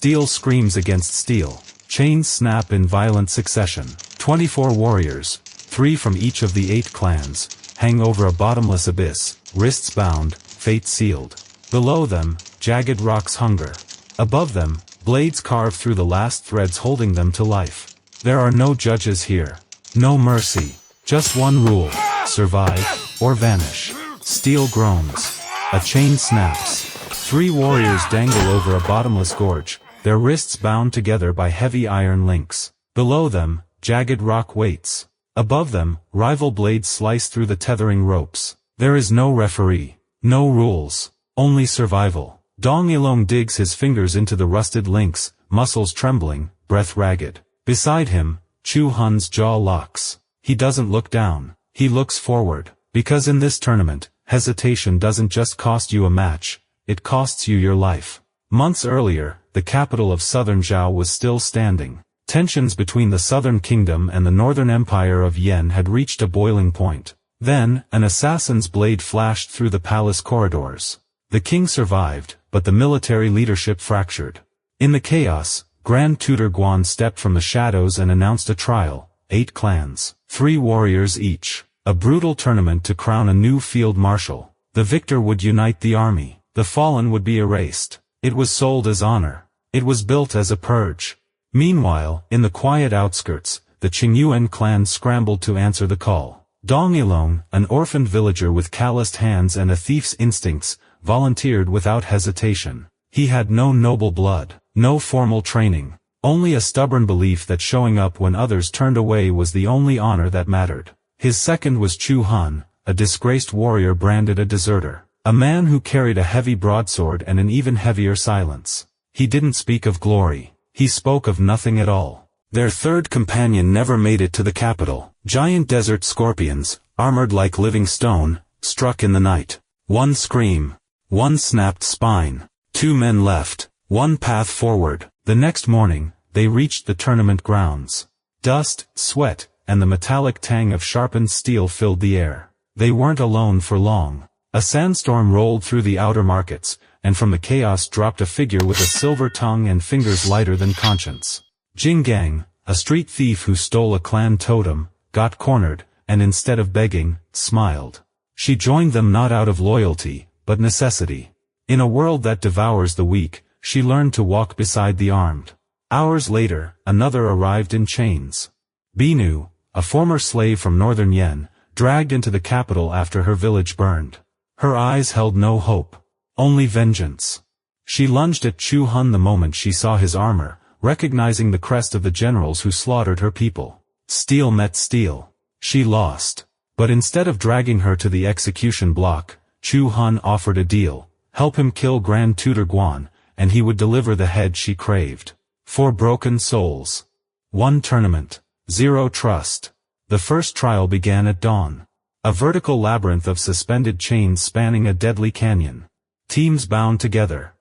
Steel screams against steel. Chains snap in violent succession. 24 warriors, 3 from each of the 8 clans, hang over a bottomless abyss, wrists bound, fate sealed. Below them, jagged rocks hunger. Above them, blades carve through the last threads holding them to life. There are no judges here. No mercy. Just one rule. Survive, or vanish. Steel groans. A chain snaps. 3 warriors dangle over a bottomless gorge, their wrists bound together by heavy iron links. Below them, jagged rock waits. Above them, rival blades slice through the tethering ropes. There is no referee. No rules. Only survival. Dong Yilong digs his fingers into the rusted links, muscles trembling, breath ragged. Beside him, Chu Hun's jaw locks. He doesn't look down. He looks forward. Because in this tournament, hesitation doesn't just cost you a match, it costs you your life. Months earlier, the capital of southern Zhao was still standing. Tensions between the southern kingdom and the northern empire of Yen had reached a boiling point. Then, an assassin's blade flashed through the palace corridors. The king survived, but the military leadership fractured. In the chaos, Grand Tutor Guan stepped from the shadows and announced a trial. 8 clans, 3 warriors each. A brutal tournament to crown a new field marshal. The victor would unite the army. The fallen would be erased. It was sold as honor. It was built as a purge. Meanwhile, in the quiet outskirts, the Qingyuan clan scrambled to answer the call. Dong Yilong, an orphaned villager with calloused hands and a thief's instincts, volunteered without hesitation. He had no noble blood, no formal training, only a stubborn belief that showing up when others turned away was the only honor that mattered. His second was Chu Hun, a disgraced warrior branded a deserter. A man who carried a heavy broadsword and an even heavier silence. He didn't speak of glory. He spoke of nothing at all. Their third companion never made it to the capital. Giant desert scorpions, armored like living stone, struck in the night. One scream. One snapped spine. 2 men left. One path forward. The next morning, they reached the tournament grounds. Dust, sweat, and the metallic tang of sharpened steel filled the air. They weren't alone for long. A sandstorm rolled through the outer markets, and from the chaos dropped a figure with a silver tongue and fingers lighter than conscience. Jing Gang, a street thief who stole a clan totem, got cornered, and instead of begging, smiled. She joined them not out of loyalty, but necessity. In a world that devours the weak, she learned to walk beside the armed. Hours later, another arrived in chains. Binu, a former slave from northern Yen, dragged into the capital after her village burned. Her eyes held no hope. Only vengeance. She lunged at Chu Hun the moment she saw his armor, recognizing the crest of the generals who slaughtered her people. Steel met steel. She lost. But instead of dragging her to the execution block, Chu Hun offered a deal. Help him kill Grand Tutor Guan, and he would deliver the head she craved. 4 broken souls. 1 tournament. 0 trust. The first trial began at dawn. A vertical labyrinth of suspended chains spanning a deadly canyon. Teams bound together.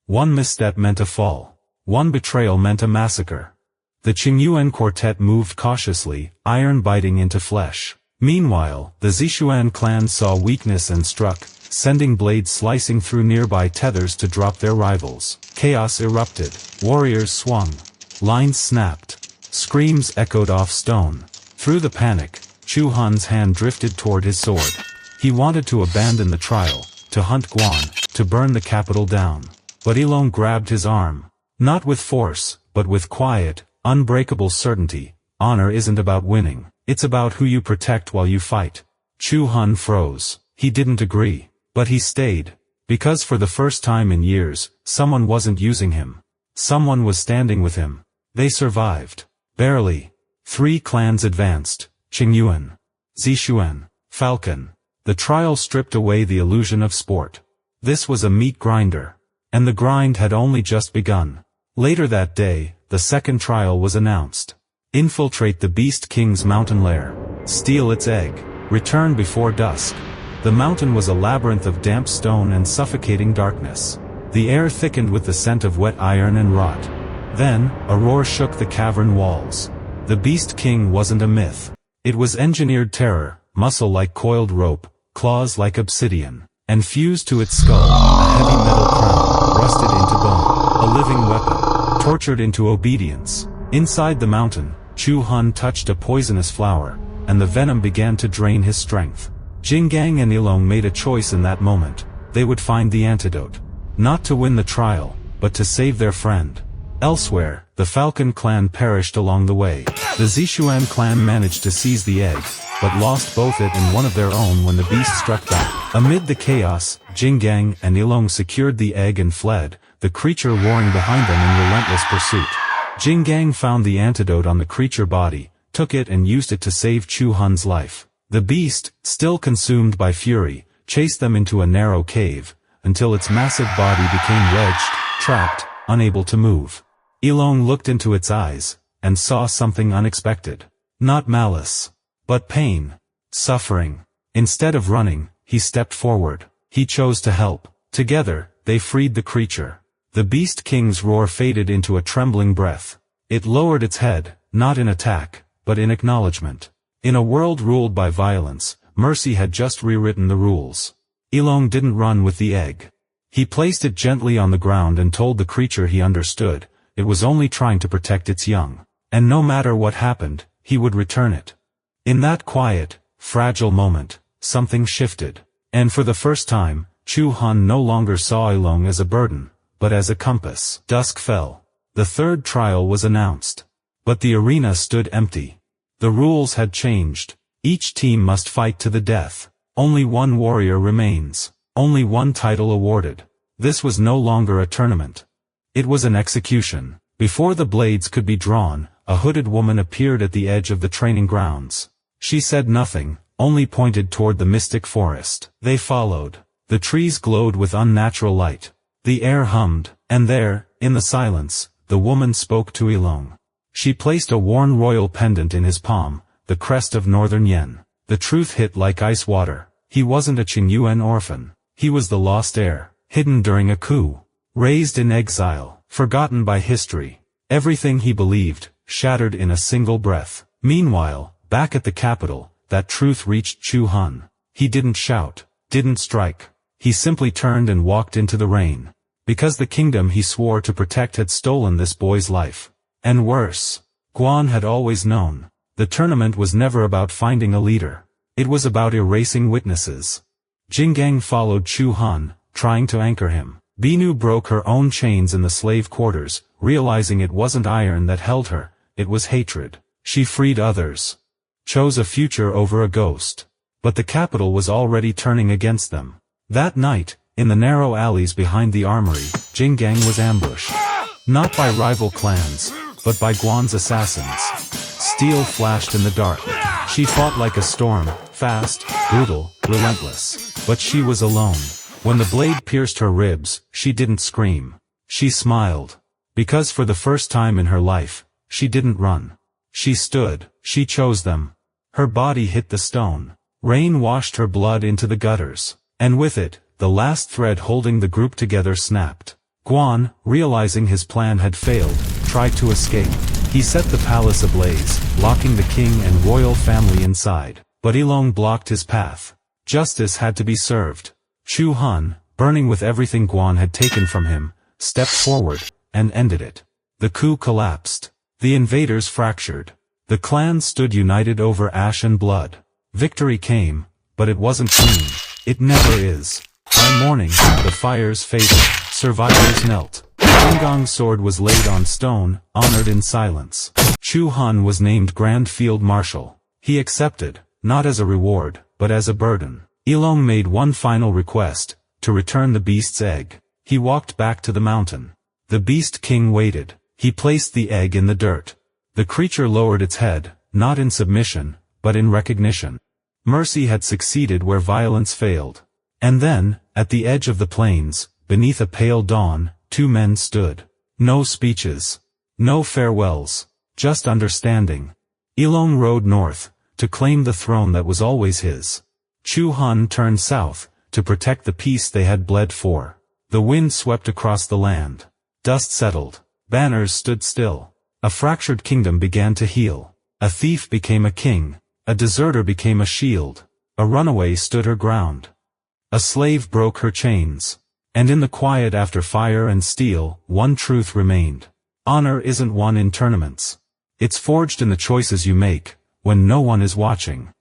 1 misstep meant a fall. 1 betrayal meant a massacre. The Qingyuan quartet moved cautiously, iron biting into flesh. Meanwhile, the Zishuan clan saw weakness and struck, sending blades slicing through nearby tethers to drop their rivals. Chaos erupted. Warriors swung. Lines snapped. Screams echoed off stone. Through the panic, Chu Hun's hand drifted toward his sword. He wanted to abandon the trial, to hunt Guan, to burn the capital down. But Yilong grabbed his arm. Not with force, but with quiet, unbreakable certainty. Honor isn't about winning. It's about who you protect while you fight. Chu Hun froze. He didn't agree. But he stayed. Because for the first time in years, someone wasn't using him. Someone was standing with him. They survived. Barely. 3 clans advanced. Qingyuan, Zishuan, Falcon. The trial stripped away the illusion of sport. This was a meat grinder. And the grind had only just begun. Later that day, the second trial was announced. Infiltrate the Beast King's mountain lair. Steal its egg. Return before dusk. The mountain was a labyrinth of damp stone and suffocating darkness. The air thickened with the scent of wet iron and rot. Then, a roar shook the cavern walls. The Beast King wasn't a myth. It was engineered terror, muscle like coiled rope, claws like obsidian, and fused to its skull, a heavy metal crown, rusted into bone. A living weapon. tortured into obedience. Inside the mountain, Chu Han touched a poisonous flower, and the venom began to drain his strength. Jinggang and Ilong made a choice in that moment. They would find the antidote. Not to win the trial, but to save their friend. Elsewhere, the Falcon clan perished along the way. The Zishuan clan managed to seize the egg, but lost both it and one of their own when the beast struck back. Amid the chaos, Jinggang and Ilong secured the egg and fled, the creature roaring behind them in relentless pursuit. Jinggang found the antidote on the creature body, took it and used it to save Chu Han's life. The beast, still consumed by fury, chased them into a narrow cave, until its massive body became wedged, trapped, unable to move. Ilong looked into its eyes, and saw something unexpected. Not malice, but pain, suffering. Instead of running, he stepped forward. He chose to help. Together, they freed the creature. The Beast King's roar faded into a trembling breath. It lowered its head, not in attack, but in acknowledgement. In a world ruled by violence, mercy had just rewritten the rules. Ilong didn't run with the egg. He placed it gently on the ground and told the creature he understood, it was only trying to protect its young. And no matter what happened, he would return it. In that quiet, fragile moment, something shifted. And for the first time, Chu Han no longer saw Ilong as a burden, but as a compass. Dusk fell. The third trial was announced. But the arena stood empty. The rules had changed. Each team must fight to the death. Only one warrior remains. Only one title awarded. This was no longer a tournament. It was an execution. Before the blades could be drawn, a hooded woman appeared at the edge of the training grounds. She said nothing, only pointed toward the mystic forest. They followed. The trees glowed with unnatural light. The air hummed, and there, in the silence, the woman spoke to Ilong. She placed a worn royal pendant in his palm, the crest of Northern Yen. The truth hit like ice water. He wasn't a Qingyuan orphan. He was the lost heir, hidden during a coup. Raised in exile, forgotten by history. Everything he believed, shattered in a single breath. Meanwhile, back at the capital, that truth reached Chu Han. He didn't shout, didn't strike. He simply turned and walked into the rain. Because the kingdom he swore to protect had stolen this boy's life. And worse. Guan had always known. The tournament was never about finding a leader. It was about erasing witnesses. Jinggang followed Chu Han, trying to anchor him. Binu broke her own chains in the slave quarters, realizing it wasn't iron that held her, it was hatred. She freed others. Chose a future over a ghost. But the capital was already turning against them. That night, in the narrow alleys behind the armory, Jinggang was ambushed. Not by rival clans, but by Guan's assassins. Steel flashed in the dark. She fought like a storm, fast, brutal, relentless. But she was alone. When the blade pierced her ribs, she didn't scream. She smiled. Because for the first time in her life, she didn't run. She stood. She chose them. Her body hit the stone. Rain washed her blood into the gutters. And with it, the last thread holding the group together snapped. Guan, realizing his plan had failed, tried to escape. He set the palace ablaze, locking the king and royal family inside. But Ilong blocked his path. Justice had to be served. Chu Han, burning with everything Guan had taken from him, stepped forward, and ended it. The coup collapsed. The invaders fractured. The clans stood united over ash and blood. Victory came, but it wasn't clean. It never is. By morning, the fires faded. Survivors knelt. Jingang's sword was laid on stone, honored in silence. Chu Han was named Grand Field Marshal. He accepted, not as a reward, but as a burden. Ilong made one final request, to return the beast's egg. He walked back to the mountain. The Beast King waited. He placed the egg in the dirt. The creature lowered its head, not in submission, but in recognition. Mercy had succeeded where violence failed. And then, at the edge of the plains, beneath a pale dawn, two men stood. No speeches. No farewells. Just understanding. Ilong rode north, to claim the throne that was always his. Chu Han turned south, to protect the peace they had bled for. The wind swept across the land. Dust settled. Banners stood still. A fractured kingdom began to heal. A thief became a king. A deserter became a shield. A runaway stood her ground. A slave broke her chains. And in the quiet after fire and steel, one truth remained. Honor isn't won in tournaments. It's forged in the choices you make, when no one is watching.